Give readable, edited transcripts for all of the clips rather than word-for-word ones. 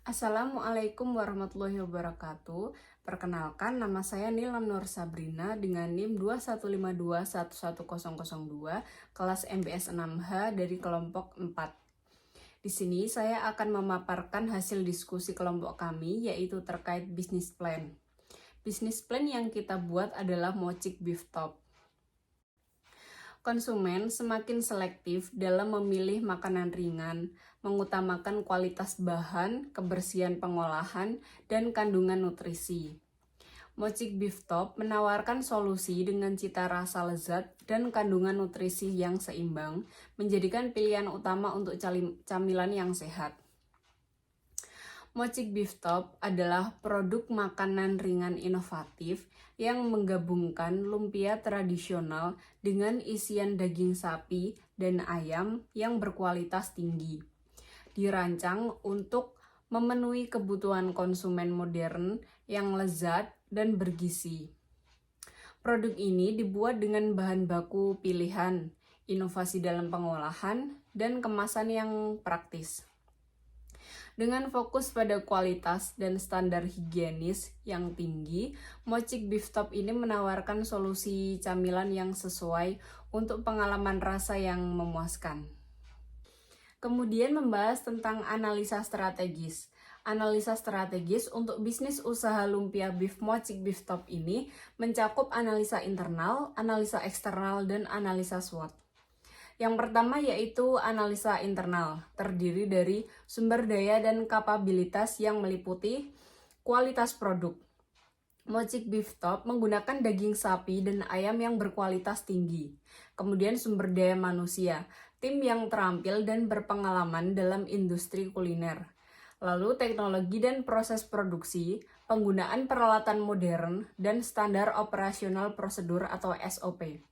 Assalamualaikum warahmatullahi wabarakatuh. Perkenalkan, nama saya Nilam Nur Sabrina dengan NIM 215211002, kelas MBS 6H dari kelompok 4. Di sini saya akan memaparkan hasil diskusi kelompok kami, yaitu terkait bisnis plan. Bisnis plan yang kita buat adalah Mochik Beef Top. Konsumen semakin selektif dalam memilih makanan ringan, mengutamakan kualitas bahan, kebersihan pengolahan, dan kandungan nutrisi. Mochik Beef Top menawarkan solusi dengan cita rasa lezat dan kandungan nutrisi yang seimbang, menjadikan pilihan utama untuk camilan yang sehat. Mochik Beef Top adalah produk makanan ringan inovatif yang menggabungkan lumpia tradisional dengan isian daging sapi dan ayam yang berkualitas tinggi. Dirancang untuk memenuhi kebutuhan konsumen modern yang lezat dan bergizi. Produk ini dibuat dengan bahan baku pilihan, inovasi dalam pengolahan, dan kemasan yang praktis. Dengan fokus pada kualitas dan standar higienis yang tinggi, Mochik Beef Top ini menawarkan solusi camilan yang sesuai untuk pengalaman rasa yang memuaskan. Kemudian membahas tentang analisa strategis. Analisa strategis untuk bisnis usaha lumpia beef Mochik Beef Top ini mencakup analisa internal, analisa eksternal, dan analisa SWOT. Yang pertama yaitu analisa internal, terdiri dari sumber daya dan kapabilitas yang meliputi kualitas produk. Mochik Beef Top menggunakan daging sapi dan ayam yang berkualitas tinggi. Kemudian sumber daya manusia, tim yang terampil dan berpengalaman dalam industri kuliner. Lalu teknologi dan proses produksi, penggunaan peralatan modern, dan standar operasional prosedur atau SOP.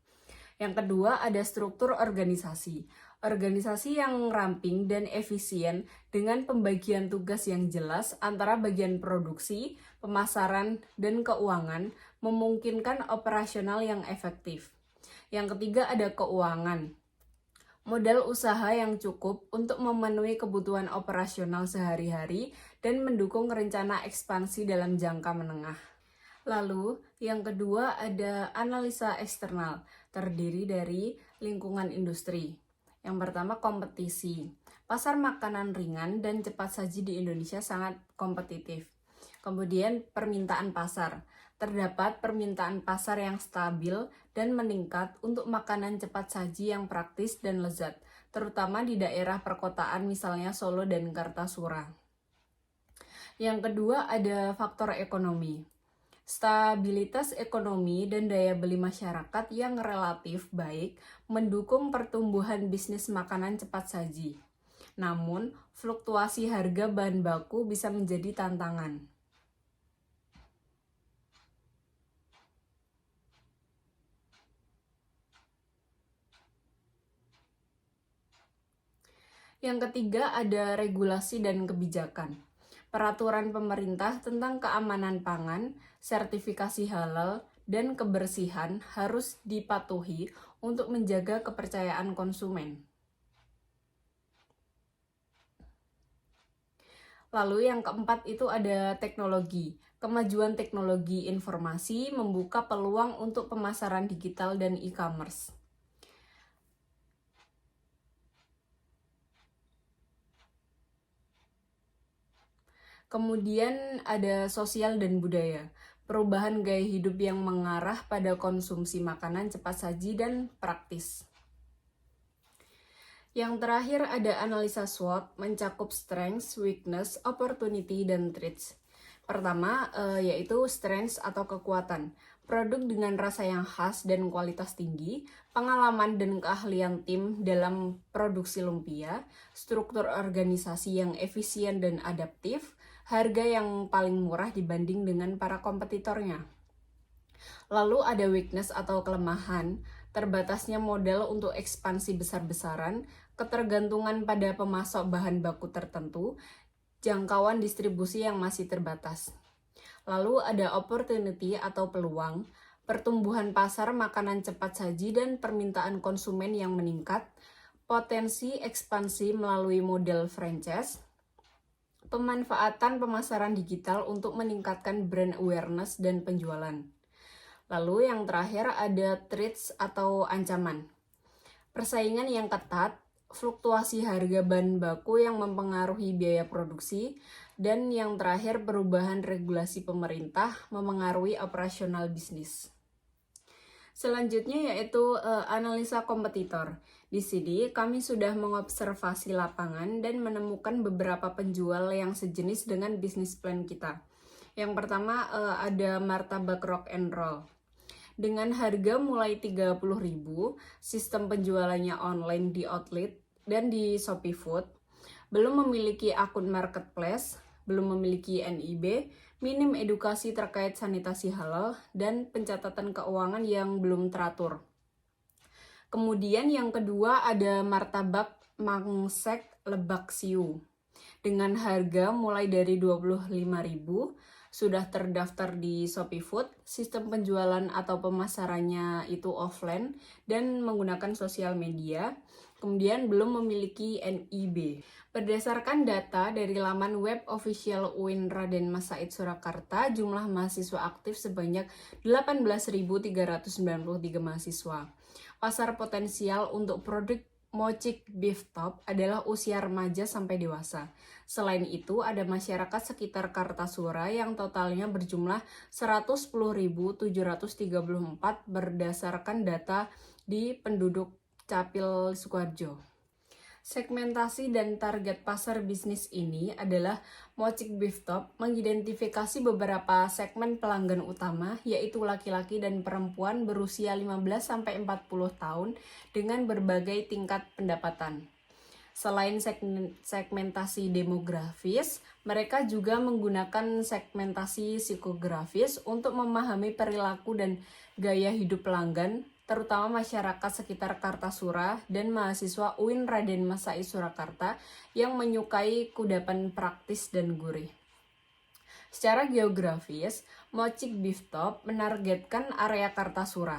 Yang kedua ada struktur organisasi. Organisasi yang ramping dan efisien dengan pembagian tugas yang jelas antara bagian produksi, pemasaran, dan keuangan memungkinkan operasional yang efektif. Yang ketiga ada keuangan. Modal usaha yang cukup untuk memenuhi kebutuhan operasional sehari-hari dan mendukung rencana ekspansi dalam jangka menengah. Lalu, yang kedua ada analisa eksternal, terdiri dari lingkungan industri. Yang pertama kompetisi. Pasar makanan ringan dan cepat saji di Indonesia sangat kompetitif. Kemudian permintaan pasar. Terdapat permintaan pasar yang stabil dan meningkat untuk makanan cepat saji yang praktis dan lezat, terutama di daerah perkotaan misalnya Solo dan Kartasura. Yang kedua ada faktor ekonomi. Stabilitas ekonomi dan daya beli masyarakat yang relatif baik mendukung pertumbuhan bisnis makanan cepat saji. Namun, fluktuasi harga bahan baku bisa menjadi tantangan. Yang ketiga ada regulasi dan kebijakan. Peraturan pemerintah tentang keamanan pangan, sertifikasi halal, dan kebersihan harus dipatuhi untuk menjaga kepercayaan konsumen. Lalu yang keempat itu ada teknologi. Kemajuan teknologi informasi membuka peluang untuk pemasaran digital dan e-commerce. Kemudian ada sosial dan budaya, perubahan gaya hidup yang mengarah pada konsumsi makanan cepat saji dan praktis. Yang terakhir ada analisa SWOT, mencakup strengths, weakness, opportunity, dan threats. Pertama yaitu strengths atau kekuatan, produk dengan rasa yang khas dan kualitas tinggi, pengalaman dan keahlian tim dalam produksi lumpia, struktur organisasi yang efisien dan adaptif, harga yang paling murah dibanding dengan para kompetitornya. Lalu ada weakness atau kelemahan, terbatasnya modal untuk ekspansi besar-besaran, ketergantungan pada pemasok bahan baku tertentu, jangkauan distribusi yang masih terbatas. Lalu ada opportunity atau peluang, pertumbuhan pasar makanan cepat saji dan permintaan konsumen yang meningkat, potensi ekspansi melalui model franchise, pemanfaatan pemasaran digital untuk meningkatkan brand awareness dan penjualan. Lalu yang terakhir ada threats atau ancaman. Persaingan yang ketat, fluktuasi harga bahan baku yang mempengaruhi biaya produksi, dan yang terakhir perubahan regulasi pemerintah memengaruhi operasional bisnis. Selanjutnya yaitu analisa kompetitor. Di sini kami sudah mengobservasi lapangan dan menemukan beberapa penjual yang sejenis dengan bisnis plan kita. Yang pertama ada martabak rock and roll. Dengan harga mulai 30.000, sistem penjualannya online di outlet dan di Shopee Food, belum memiliki akun marketplace, belum memiliki NIB, minim edukasi terkait sanitasi halal, dan pencatatan keuangan yang belum teratur. Kemudian yang kedua ada martabak mangsek lebak siu. Dengan harga mulai dari 25.000, sudah terdaftar di Shopee Food, sistem penjualan atau pemasarannya itu offline dan menggunakan sosial media, kemudian belum memiliki NIB. Berdasarkan data dari laman web official UIN Raden Mas Said Surakarta, jumlah mahasiswa aktif sebanyak 18.393 mahasiswa. Pasar potensial untuk produk Mochik Beef Top adalah usia remaja sampai dewasa. Selain itu, ada masyarakat sekitar Kartasura yang totalnya berjumlah 110.734 berdasarkan data di penduduk Capil Sukoharjo. Segmentasi dan target pasar bisnis ini adalah Mochik Beef Top mengidentifikasi beberapa segmen pelanggan utama, yaitu laki-laki dan perempuan berusia 15-40 tahun dengan berbagai tingkat pendapatan. Selain segmentasi demografis, mereka juga menggunakan segmentasi psikografis untuk memahami perilaku dan gaya hidup pelanggan, terutama masyarakat sekitar Kartasura dan mahasiswa UIN Raden Mas Said Surakarta yang menyukai kudapan praktis dan gurih. Secara geografis, Mochik Beef Top menargetkan area Kartasura.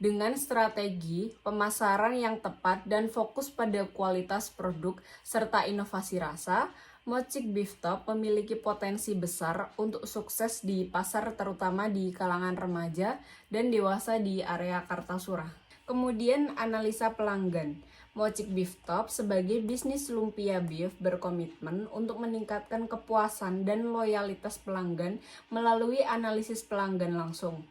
Dengan strategi pemasaran yang tepat dan fokus pada kualitas produk serta inovasi rasa, Mochik Beef Top memiliki potensi besar untuk sukses di pasar terutama di kalangan remaja dan dewasa di area Kartasura. Kemudian analisa pelanggan. Mochik Beef Top sebagai bisnis lumpia beef berkomitmen untuk meningkatkan kepuasan dan loyalitas pelanggan melalui analisis pelanggan langsung.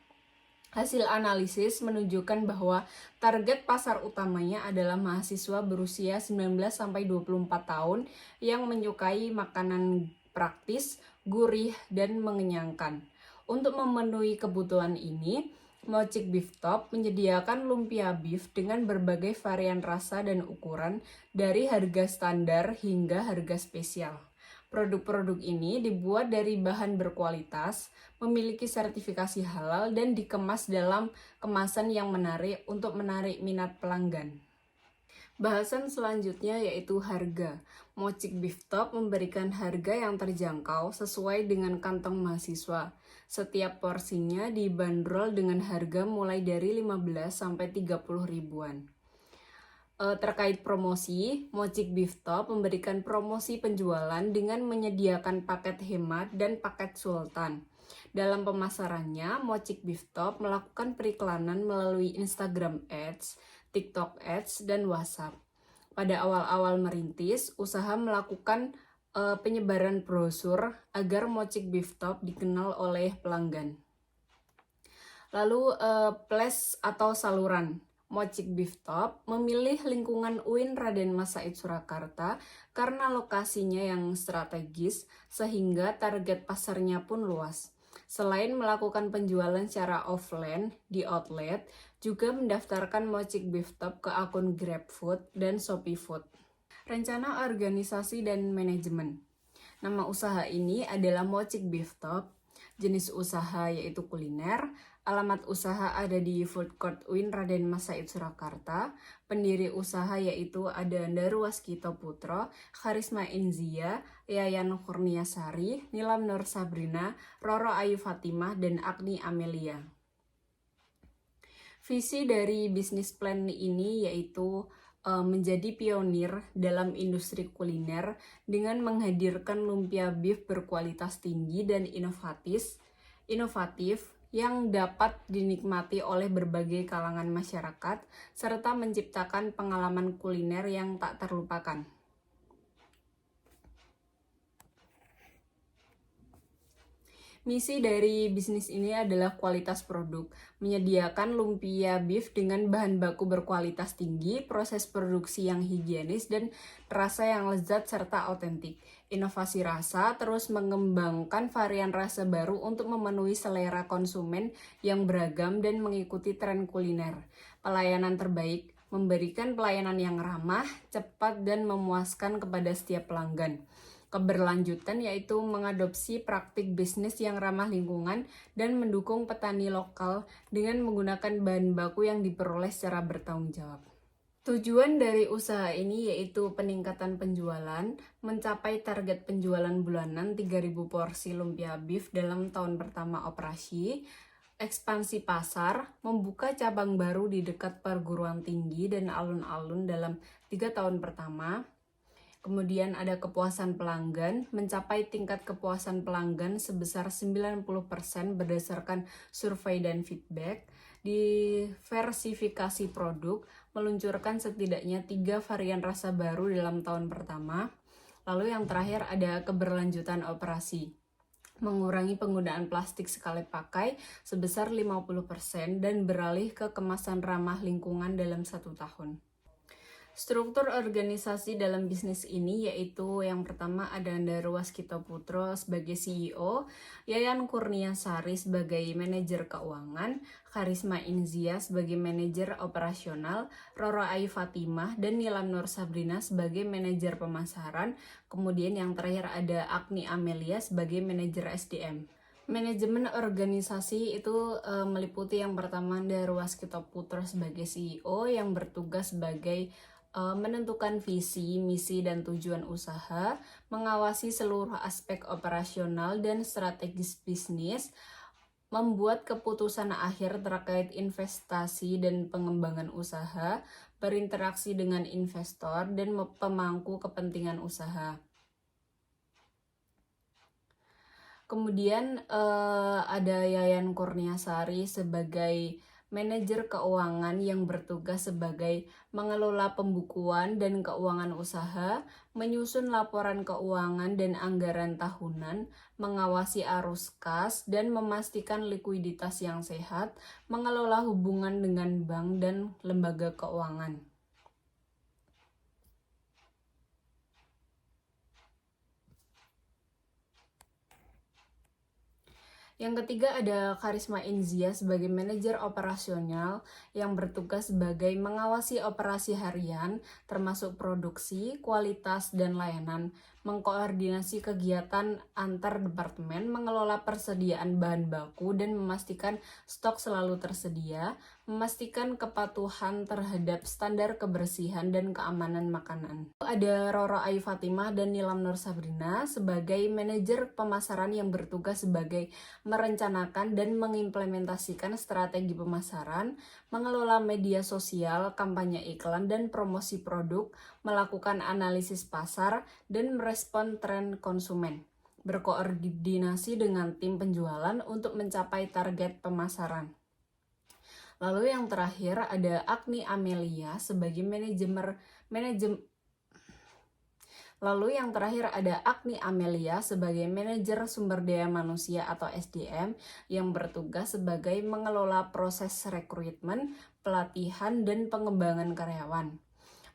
Hasil analisis menunjukkan bahwa target pasar utamanya adalah mahasiswa berusia 19-24 tahun yang menyukai makanan praktis, gurih, dan mengenyangkan. Untuk memenuhi kebutuhan ini, Mochik Beef Top menyediakan lumpia beef dengan berbagai varian rasa dan ukuran dari harga standar hingga harga spesial. Produk-produk ini dibuat dari bahan berkualitas, memiliki sertifikasi halal, dan dikemas dalam kemasan yang menarik untuk menarik minat pelanggan. Bahasan selanjutnya yaitu harga. Mochik Beef Top memberikan harga yang terjangkau sesuai dengan kantong mahasiswa. Setiap porsinya dibanderol dengan harga mulai dari 15-30 ribuan. Terkait promosi, Mochik Beef Top memberikan promosi penjualan dengan menyediakan paket hemat dan paket sultan. Dalam pemasarannya, Mochik Beef Top melakukan periklanan melalui Instagram Ads, TikTok Ads, dan WhatsApp. Pada awal-awal merintis, usaha melakukan penyebaran brosur agar Mochik Beef Top dikenal oleh pelanggan. Lalu flash atau saluran. Mochik Beef Top memilih lingkungan UIN Raden Mas Said Surakarta karena lokasinya yang strategis sehingga target pasarnya pun luas. Selain melakukan penjualan secara offline di outlet, juga mendaftarkan Mochik Beef Top ke akun GrabFood dan Shopee Food. Rencana organisasi dan manajemen. Nama usaha ini adalah Mochik Beef Top. Jenis usaha yaitu kuliner. Alamat usaha ada di Food Court UIN Raden Mas Said Surakarta. Pendiri usaha yaitu ada Daru Waskito Putro, Karisma Inzia, Yayan Kurniasari, Nilam Nur Sabrina, Roro Ayu Fatimah, dan Agni Amelia. Visi dari bisnis plan ini yaitu menjadi pionir dalam industri kuliner dengan menghadirkan lumpia beef berkualitas tinggi dan inovatif yang dapat dinikmati oleh berbagai kalangan masyarakat, serta menciptakan pengalaman kuliner yang tak terlupakan. Misi dari bisnis ini adalah kualitas produk, menyediakan lumpia beef dengan bahan baku berkualitas tinggi, proses produksi yang higienis, dan rasa yang lezat serta otentik. Inovasi rasa terus mengembangkan varian rasa baru untuk memenuhi selera konsumen yang beragam dan mengikuti tren kuliner. Pelayanan terbaik, memberikan pelayanan yang ramah, cepat, dan memuaskan kepada setiap pelanggan. Keberlanjutan yaitu mengadopsi praktik bisnis yang ramah lingkungan dan mendukung petani lokal dengan menggunakan bahan baku yang diperoleh secara bertanggung jawab. Tujuan dari usaha ini yaitu peningkatan penjualan, mencapai target penjualan bulanan 3.000 porsi lumpia beef dalam tahun pertama operasi, ekspansi pasar, membuka cabang baru di dekat perguruan tinggi dan alun-alun dalam 3 tahun pertama. Kemudian ada kepuasan pelanggan, mencapai tingkat kepuasan pelanggan sebesar 90% berdasarkan survei dan feedback. Diversifikasi produk, meluncurkan setidaknya 3 varian rasa baru dalam tahun pertama. Lalu yang terakhir ada keberlanjutan operasi, mengurangi penggunaan plastik sekali pakai sebesar 50% dan beralih ke kemasan ramah lingkungan dalam 1 tahun. Struktur organisasi dalam bisnis ini yaitu yang pertama ada Andar Waskita Putro sebagai CEO, Yayan Kurniasari sebagai manajer keuangan, Karisma Inzia sebagai manajer operasional, Roro Ayu Fatimah dan Nilam Nur Sabrina sebagai manajer pemasaran, kemudian yang terakhir ada Agni Amelia sebagai manajer SDM. Manajemen organisasi itu meliputi yang pertama Andar Waskita Putro sebagai CEO yang bertugas sebagai menentukan visi, misi, dan tujuan usaha, mengawasi seluruh aspek operasional dan strategis bisnis, membuat keputusan akhir terkait investasi dan pengembangan usaha, berinteraksi dengan investor, dan pemangku kepentingan usaha. Kemudian ada Yayan Kurniasari sebagai manajer keuangan yang bertugas sebagai mengelola pembukuan dan keuangan usaha, menyusun laporan keuangan dan anggaran tahunan, mengawasi arus kas, dan memastikan likuiditas yang sehat, mengelola hubungan dengan bank dan lembaga keuangan. Yang ketiga ada Karisma Inzia sebagai manajer operasional yang bertugas sebagai mengawasi operasi harian termasuk produksi, kualitas, dan layanan, mengkoordinasi kegiatan antar departemen, mengelola persediaan bahan baku dan memastikan stok selalu tersedia, memastikan kepatuhan terhadap standar kebersihan dan keamanan makanan. Ada Roro Ayu Fatimah dan Nilam Nur Sabrina sebagai manajer pemasaran yang bertugas sebagai merencanakan dan mengimplementasikan strategi pemasaran, mengelola media sosial, kampanye iklan, dan promosi produk, melakukan analisis pasar, dan merespon tren konsumen. Berkoordinasi dengan tim penjualan untuk mencapai target pemasaran. Lalu yang terakhir ada Agni Amelia sebagai manajer sumber daya manusia atau SDM yang bertugas sebagai mengelola proses rekrutmen, pelatihan, dan pengembangan karyawan,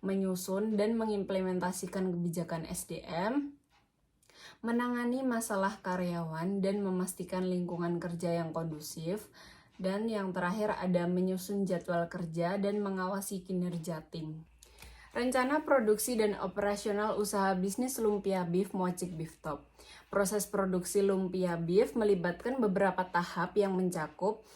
menyusun dan mengimplementasikan kebijakan SDM, menangani masalah karyawan, dan memastikan lingkungan kerja yang kondusif. Dan yang terakhir ada menyusun jadwal kerja dan mengawasi kinerja tim. Rencana produksi dan operasional usaha bisnis lumpia beef Mochik Beef Top. Proses produksi lumpia beef melibatkan beberapa tahap yang mencakup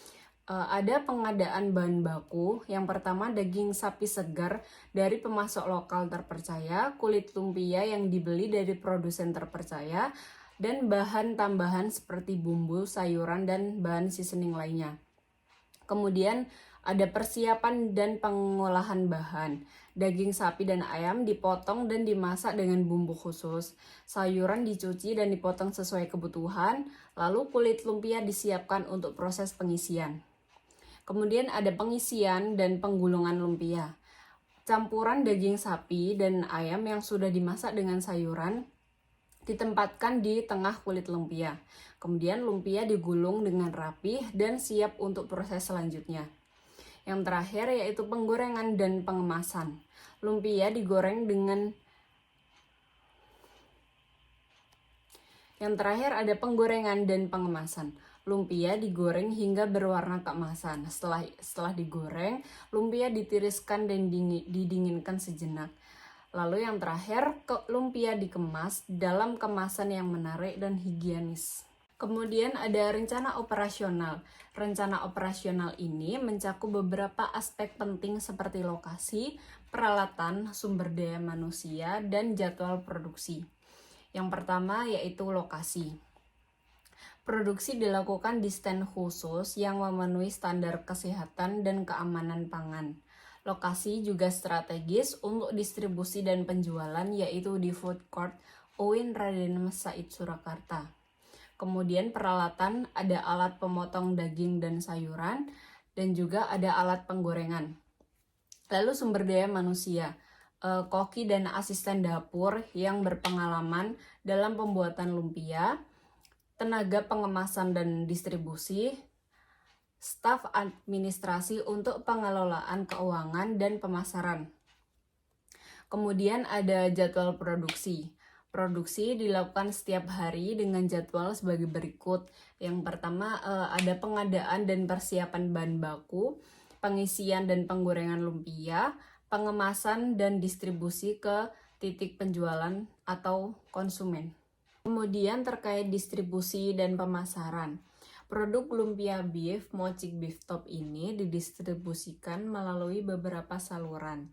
ada pengadaan bahan baku. Yang pertama daging sapi segar dari pemasok lokal terpercaya, kulit lumpia yang dibeli dari produsen terpercaya, dan bahan tambahan seperti bumbu, sayuran, dan bahan seasoning lainnya. Kemudian ada persiapan dan pengolahan bahan. Daging sapi dan ayam dipotong dan dimasak dengan bumbu khusus. Sayuran dicuci dan dipotong sesuai kebutuhan, lalu kulit lumpia disiapkan untuk proses pengisian. Kemudian ada pengisian dan penggulungan lumpia. Campuran daging sapi dan ayam yang sudah dimasak dengan sayuran ditempatkan di tengah kulit lumpia. Kemudian lumpia digulung dengan rapih dan siap untuk proses selanjutnya. Yang terakhir yaitu penggorengan dan pengemasan. Lumpia digoreng dengan Yang terakhir ada penggorengan dan pengemasan. Lumpia digoreng hingga berwarna keemasan. Setelah digoreng, lumpia ditiriskan dan didinginkan sejenak. Lalu yang terakhir, lumpia dikemas dalam kemasan yang menarik dan higienis. Kemudian ada rencana operasional. Rencana operasional ini mencakup beberapa aspek penting seperti lokasi, peralatan, sumber daya manusia, dan jadwal produksi. Yang pertama yaitu lokasi. Produksi dilakukan di stand khusus yang memenuhi standar kesehatan dan keamanan pangan. Lokasi juga strategis untuk distribusi dan penjualan yaitu di Food Court UIN Raden Said Surakarta. Kemudian peralatan ada alat pemotong daging dan sayuran dan juga ada alat penggorengan. Lalu sumber daya manusia, koki dan asisten dapur yang berpengalaman dalam pembuatan lumpia, tenaga pengemasan dan distribusi, staf administrasi untuk pengelolaan keuangan dan pemasaran. Kemudian ada jadwal produksi. Produksi dilakukan setiap hari dengan jadwal sebagai berikut. Yang pertama ada pengadaan dan persiapan bahan baku, pengisian dan penggorengan lumpia, pengemasan dan distribusi ke titik penjualan atau konsumen. Kemudian terkait distribusi dan pemasaran. Produk lumpia beef, Mochik Beef Top ini didistribusikan melalui beberapa saluran.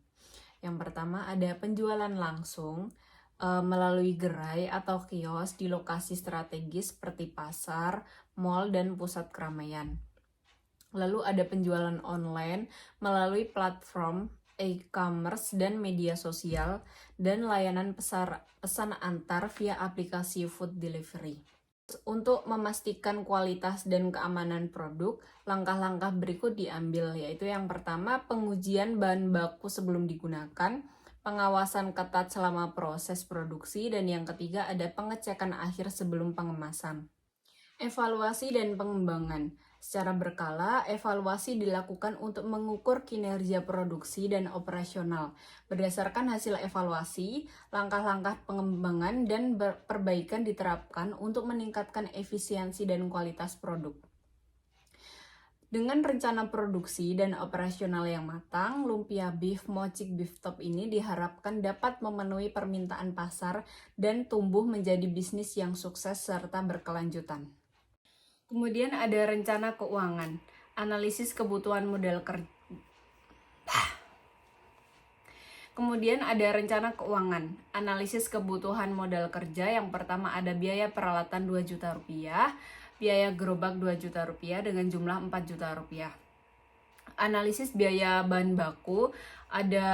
Yang pertama ada penjualan langsung melalui gerai atau kios di lokasi strategis seperti pasar, mal, dan pusat keramaian. Lalu ada penjualan online melalui platform e-commerce dan media sosial, dan layanan pesan antar via aplikasi food delivery. Untuk memastikan kualitas dan keamanan produk, langkah-langkah berikut diambil, yaitu yang pertama pengujian bahan baku sebelum digunakan, pengawasan ketat selama proses produksi, dan yang ketiga ada pengecekan akhir sebelum pengemasan. Evaluasi dan pengembangan. Secara berkala, evaluasi dilakukan untuk mengukur kinerja produksi dan operasional. Berdasarkan hasil evaluasi, langkah-langkah pengembangan dan perbaikan diterapkan untuk meningkatkan efisiensi dan kualitas produk. Dengan rencana produksi dan operasional yang matang, lumpia beef Mochik Beef Top ini diharapkan dapat memenuhi permintaan pasar dan tumbuh menjadi bisnis yang sukses serta berkelanjutan. Kemudian ada rencana keuangan, analisis kebutuhan modal kerja. Kemudian ada rencana keuangan, analisis kebutuhan modal kerja. Yang pertama ada biaya peralatan 2 juta rupiah, biaya gerobak 2 juta rupiah dengan jumlah 4 juta rupiah. Analisis biaya bahan baku, ada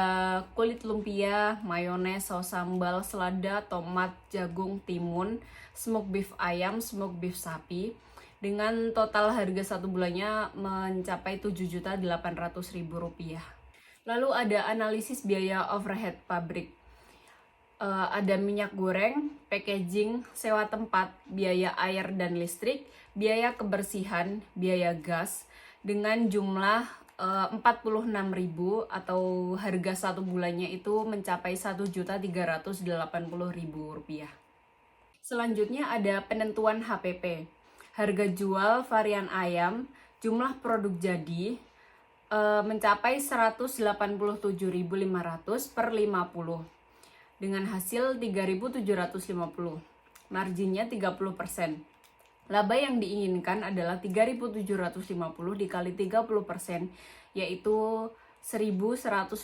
kulit lumpia, mayones, saus sambal, selada, tomat, jagung, timun, smoked beef ayam, smoked beef sapi. Dengan total harga satu bulannya mencapai Rp7.800.000. Lalu ada analisis biaya overhead pabrik. Ada minyak goreng, packaging, sewa tempat, biaya air dan listrik, biaya kebersihan, biaya gas, dengan jumlah 46.000 atau harga satu bulannya itu mencapai Rp1.380.000. Selanjutnya ada penentuan HPP. Harga jual varian ayam, jumlah produk jadi mencapai 187.500 per 50 dengan hasil 3.750. Marginnya 30%. Laba yang diinginkan adalah 3.750 dikali 30%, yaitu 1.125.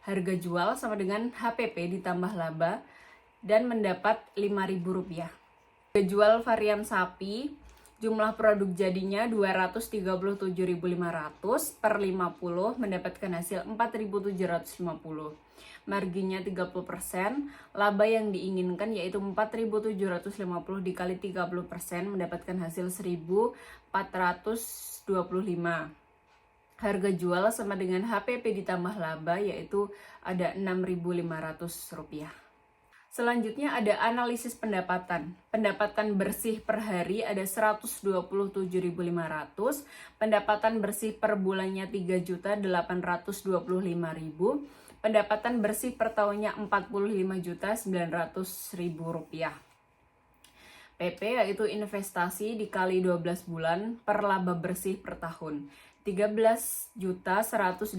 Harga jual sama dengan HPP ditambah laba dan mendapat Rp5.000. Jual varian sapi, Jumlah produk jadinya 237.500 per 50 mendapatkan hasil 4.750. Marginnya 30%, laba yang diinginkan yaitu 4.750 dikali 30% mendapatkan hasil 1.425. Harga jual sama dengan HPP ditambah laba yaitu ada Rp6.500. Selanjutnya ada analisis pendapatan. Pendapatan bersih per hari ada 127.500, pendapatan bersih per bulannya 3.825.000, pendapatan bersih per tahunnya Rp45.900.000. PP yaitu investasi dikali 12 bulan per laba bersih per tahun. 13.180.000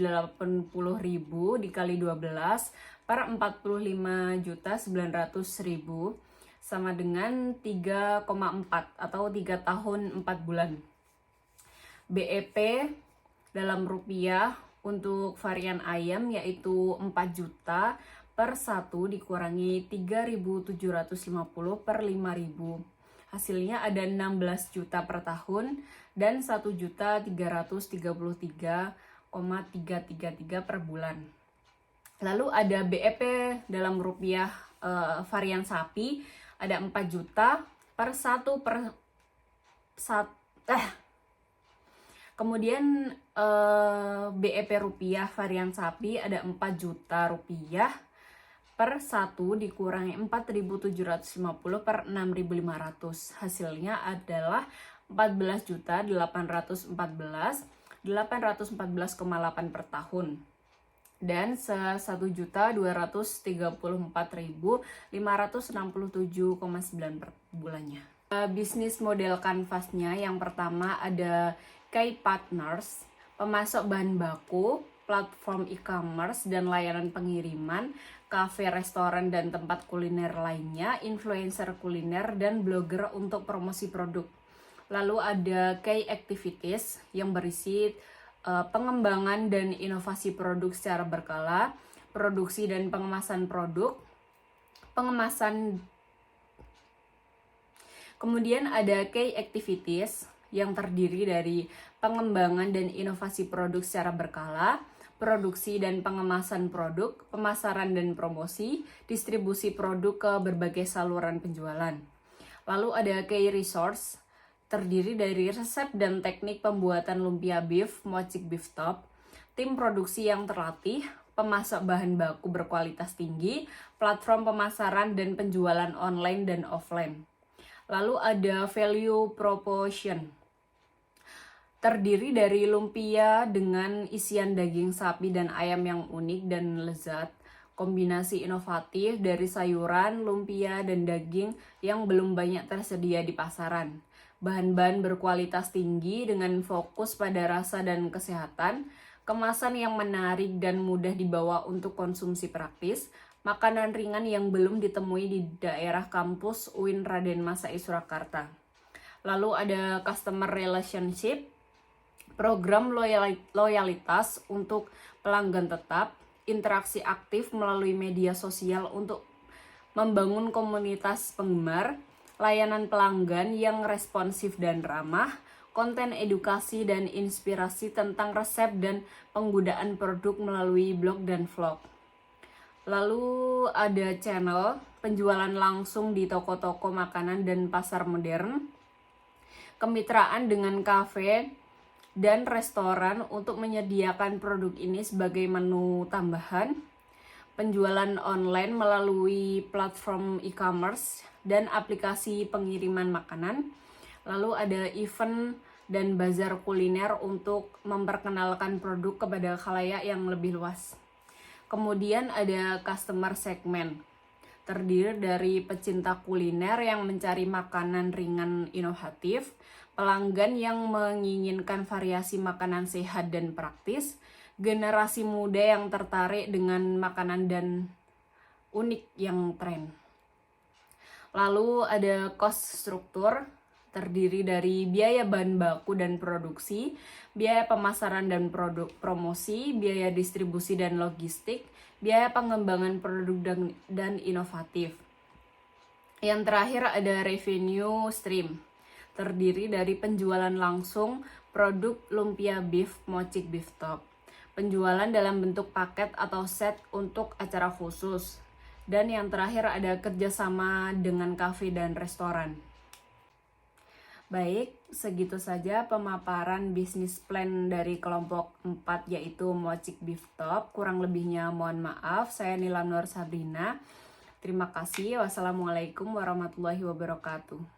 dikali 12 per 45.900.000 sama dengan 3,4 atau 3 tahun 4 bulan. BEP dalam rupiah untuk varian ayam yaitu 4 juta per 1 dikurangi 3.750 per 5.000. Hasilnya ada 16 juta per tahun dan 1.333,333 per bulan. Lalu ada BEP dalam rupiah varian sapi ada 4 juta per 1 per Kemudian BEP rupiah varian sapi ada 4 juta rupiah per 1 dikurangi 4.750 per 6.500. Hasilnya adalah 14.814.814,8 per tahun dan 1.234.567,9 per bulannya. Bisnis model kanvasnya yang pertama ada K-Partners, pemasok bahan baku, platform e-commerce dan layanan pengiriman, kafe, restoran, dan tempat kuliner lainnya, influencer kuliner, dan blogger untuk promosi produk. Lalu ada K-Activities yang berisi pengembangan dan inovasi produk secara berkala, produksi dan pengemasan produk, Kemudian ada K-Activities yang terdiri dari pengembangan dan inovasi produk secara berkala, produksi dan pengemasan produk, pemasaran dan promosi, distribusi produk ke berbagai saluran penjualan. Lalu ada K-Resource, terdiri dari resep dan teknik pembuatan lumpia beef, mochi beef top, tim produksi yang terlatih, pemasok bahan baku berkualitas tinggi, platform pemasaran dan penjualan online dan offline. Lalu ada Value Proposition, terdiri dari lumpia dengan isian daging sapi dan ayam yang unik dan lezat, kombinasi inovatif dari sayuran, lumpia, dan daging yang belum banyak tersedia di pasaran. Bahan-bahan berkualitas tinggi dengan fokus pada rasa dan kesehatan, kemasan yang menarik dan mudah dibawa untuk konsumsi praktis, makanan ringan yang belum ditemui di daerah kampus UIN Raden Masai Surakarta. Lalu ada Customer Relationship, program loyalitas untuk pelanggan tetap, interaksi aktif melalui media sosial untuk membangun komunitas penggemar, layanan pelanggan yang responsif dan ramah, konten edukasi dan inspirasi tentang resep dan penggunaan produk melalui blog dan vlog. Lalu ada channel penjualan langsung di toko-toko makanan dan pasar modern, kemitraan dengan kafe dan restoran untuk menyediakan produk ini sebagai menu tambahan, penjualan online melalui platform e-commerce dan aplikasi pengiriman makanan. Lalu ada event dan bazar kuliner untuk memperkenalkan produk kepada khalayak yang lebih luas. Kemudian ada customer segment, terdiri dari pecinta kuliner yang mencari makanan ringan inovatif, pelanggan yang menginginkan variasi makanan sehat dan praktis, generasi muda yang tertarik dengan makanan dan unik yang tren. Lalu ada cost struktur, terdiri dari biaya bahan baku dan produksi, biaya pemasaran dan promosi, biaya distribusi dan logistik, biaya pengembangan produk dan inovatif. Yang terakhir ada revenue stream, terdiri dari penjualan langsung produk lumpia beef Mochik Beef Top, penjualan dalam bentuk paket atau set untuk acara khusus, dan yang terakhir ada kerjasama dengan kafe dan restoran. Baik, segitu saja pemaparan bisnis plan dari kelompok 4 yaitu Mochik Beef Top. Kurang lebihnya mohon maaf, saya Nila Nur Sabrina. Terima kasih. Wassalamualaikum warahmatullahi wabarakatuh.